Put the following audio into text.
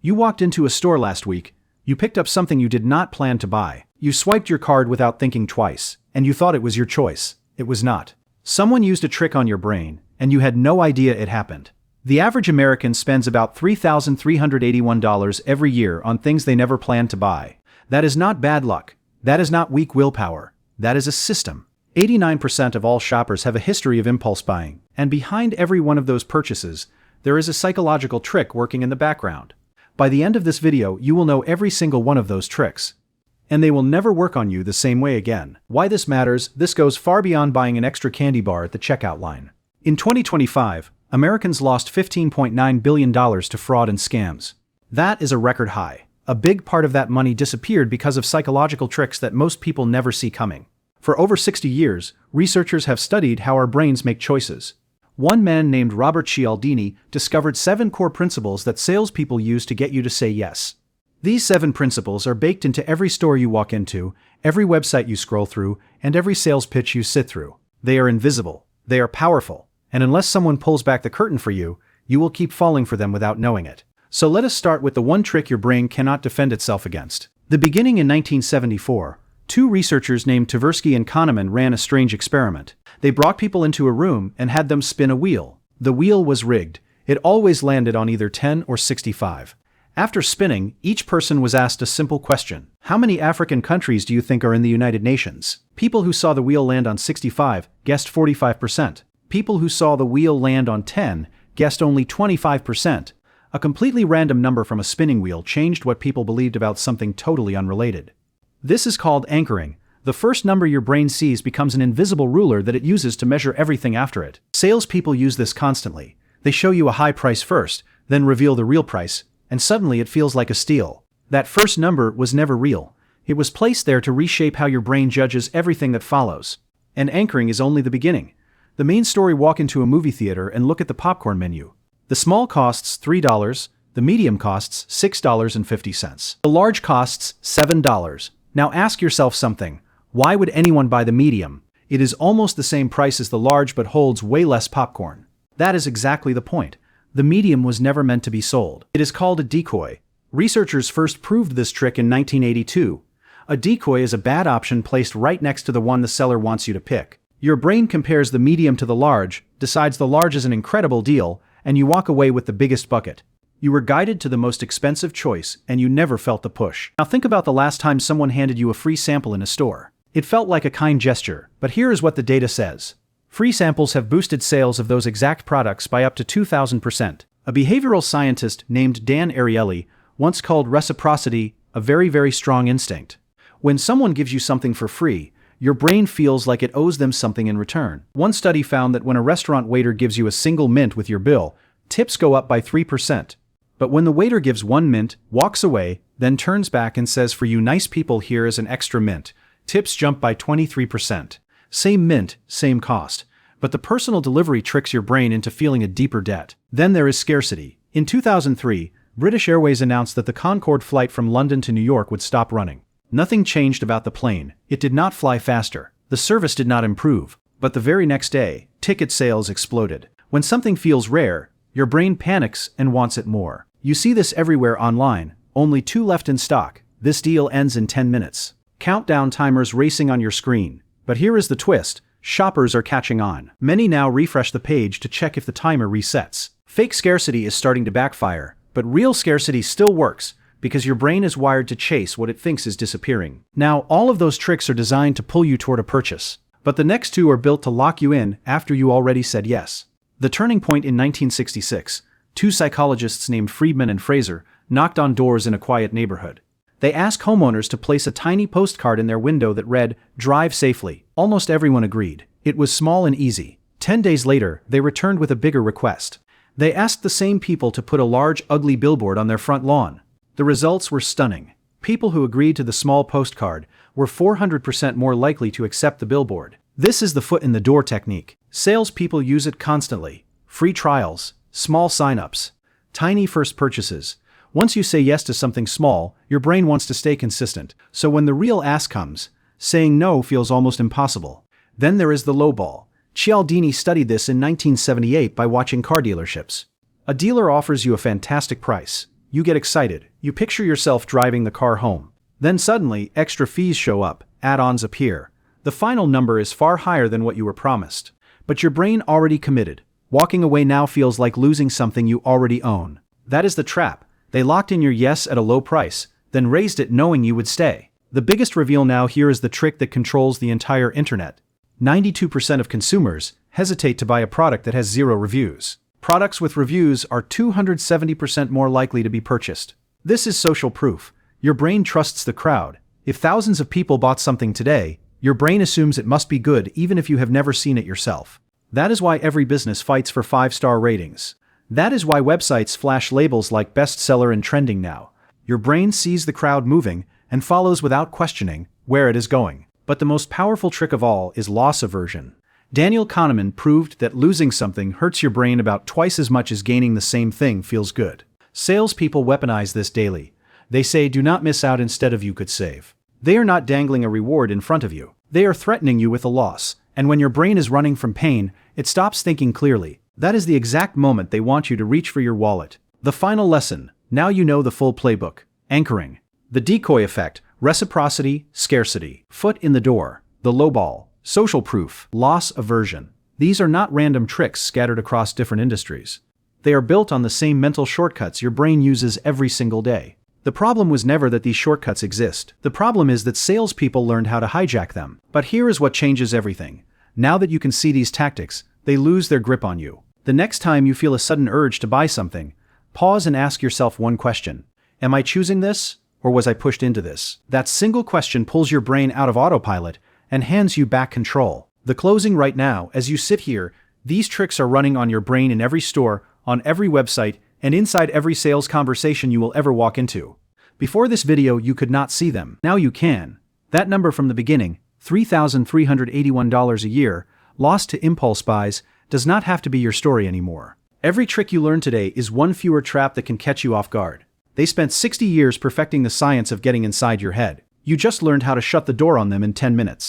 You walked into a store last week. You picked up something you did not plan to buy. You swiped your card without thinking twice, and you thought it was your choice. It was not. Someone used a trick on your brain, and you had no idea it happened. The average American spends about $3,381 every year on things they never planned to buy. That is not bad luck. That is not weak willpower. That is a system. 89% of all shoppers have a history of impulse buying, and behind every one of those purchases, there is a psychological trick working in the background. By the end of this video, you will know every single one of those tricks, and they will never work on you the same way again. Why this matters? This goes far beyond buying an extra candy bar at the checkout line. In 2025, Americans lost $15.9 billion to fraud and scams. That is a record high. A big part of that money disappeared because of psychological tricks that most people never see coming. For over 60 years, researchers have studied how our brains make choices. One man named Robert Cialdini discovered 7 core principles that salespeople use to get you to say yes. These 7 principles are baked into every store you walk into, every website you scroll through, and every sales pitch you sit through. They are invisible. They are powerful. And unless someone pulls back the curtain for you, you will keep falling for them without knowing it. So let us start with the one trick your brain cannot defend itself against. The beginning in 1974, 2 researchers named Tversky and Kahneman ran a strange experiment. They brought people into a room and had them spin a wheel. The wheel was rigged. It always landed on either 10 or 65. After spinning, each person was asked a simple question. How many African countries do you think are in the United Nations? People who saw the wheel land on 65 guessed 45%. People who saw the wheel land on 10 guessed only 25%. A completely random number from a spinning wheel changed what people believed about something totally unrelated. This is called anchoring. The first number your brain sees becomes an invisible ruler that it uses to measure everything after it. Salespeople use this constantly. They show you a high price first, then reveal the real price, and suddenly it feels like a steal. That first number was never real. It was placed there to reshape how your brain judges everything that follows. And anchoring is only the beginning. The main story: walk into a movie theater and look at the popcorn menu. The small costs $3, the medium costs $6.50. The large costs $7. Now ask yourself something. Why would anyone buy the medium? It is almost the same price as the large but holds way less popcorn. That is exactly the point. The medium was never meant to be sold. It is called a decoy. Researchers first proved this trick in 1982. A decoy is a bad option placed right next to the one the seller wants you to pick. Your brain compares the medium to the large, decides the large is an incredible deal, and you walk away with the biggest bucket. You were guided to the most expensive choice, and you never felt the push. Now think about the last time someone handed you a free sample in a store. It felt like a kind gesture, but here is what the data says. Free samples have boosted sales of those exact products by up to 2,000%. A behavioral scientist named Dan Ariely once called reciprocity a very, very strong instinct. When someone gives you something for free, your brain feels like it owes them something in return. One study found that when a restaurant waiter gives you a single mint with your bill, tips go up by 3%. But when the waiter gives 1 mint, walks away, then turns back and says, "For you nice people, here is an extra mint," tips jump by 23%. Same mint, same cost. But the personal delivery tricks your brain into feeling a deeper debt. Then there is scarcity. In 2003, British Airways announced that the Concorde flight from London to New York would stop running. Nothing changed about the plane. It did not fly faster. The service did not improve. But the very next day, ticket sales exploded. When something feels rare, your brain panics and wants it more. You see this everywhere online. Only 2 left in stock. This deal ends in 10 minutes. Countdown timers racing on your screen. But here is the twist. Shoppers are catching on. Many now refresh the page to check if the timer resets. Fake scarcity is starting to backfire, but real scarcity still works because your brain is wired to chase what it thinks is disappearing. Now, all of those tricks are designed to pull you toward a purchase, but the next 2 are built to lock you in after you already said yes. The turning point in 1966, 2 psychologists named Friedman and Fraser knocked on doors in a quiet neighborhood. They asked homeowners to place a tiny postcard in their window that read, "Drive safely." Almost everyone agreed. It was small and easy. 10 days later, they returned with a bigger request. They asked the same people to put a large, ugly billboard on their front lawn. The results were stunning. People who agreed to the small postcard were 400% more likely to accept the billboard. This is the foot in the door technique. Salespeople use it constantly. Free trials, small signups, tiny first purchases. Once you say yes to something small, your brain wants to stay consistent. So when the real ask comes, saying no feels almost impossible. Then there is the lowball. Cialdini studied this in 1978 by watching car dealerships. A dealer offers you a fantastic price. You get excited. You picture yourself driving the car home. Then suddenly, extra fees show up, add-ons appear. The final number is far higher than what you were promised. But your brain already committed. Walking away now feels like losing something you already own. That is the trap. They locked in your yes at a low price, then raised it knowing you would stay. The biggest reveal now here is the trick that controls the entire internet. 92% of consumers hesitate to buy a product that has 0 reviews. Products with reviews are 270% more likely to be purchased. This is social proof. Your brain trusts the crowd. If thousands of people bought something today, your brain assumes it must be good even if you have never seen it yourself. That is why every business fights for 5-star ratings. That is why websites flash labels like bestseller and trending now. Your brain sees the crowd moving and follows without questioning where it is going. But the most powerful trick of all is loss aversion. Daniel Kahneman proved that losing something hurts your brain about twice as much as gaining the same thing feels good. Salespeople weaponize this daily. They say do not miss out instead of you could save. They are not dangling a reward in front of you. They are threatening you with a loss. And when your brain is running from pain, it stops thinking clearly. That is the exact moment they want you to reach for your wallet. The final lesson. Now you know the full playbook. Anchoring. The decoy effect. Reciprocity, scarcity. Foot in the door. The lowball. Social proof. Loss aversion. These are not random tricks scattered across different industries. They are built on the same mental shortcuts your brain uses every single day. The problem was never that these shortcuts exist. The problem is that salespeople learned how to hijack them. But here is what changes everything. Now that you can see these tactics, they lose their grip on you. The next time you feel a sudden urge to buy something, pause and ask yourself one question. Am I choosing this, or was I pushed into this? That single question pulls your brain out of autopilot and hands you back control. The closing right now, as you sit here, these tricks are running on your brain in every store, on every website, and inside every sales conversation you will ever walk into. Before this video you could not see them. Now you can. That number from the beginning, $3,381 a year, lost to impulse buys, does not have to be your story anymore. Every trick you learn today is one fewer trap that can catch you off guard. They spent 60 years perfecting the science of getting inside your head. You just learned how to shut the door on them in 10 minutes.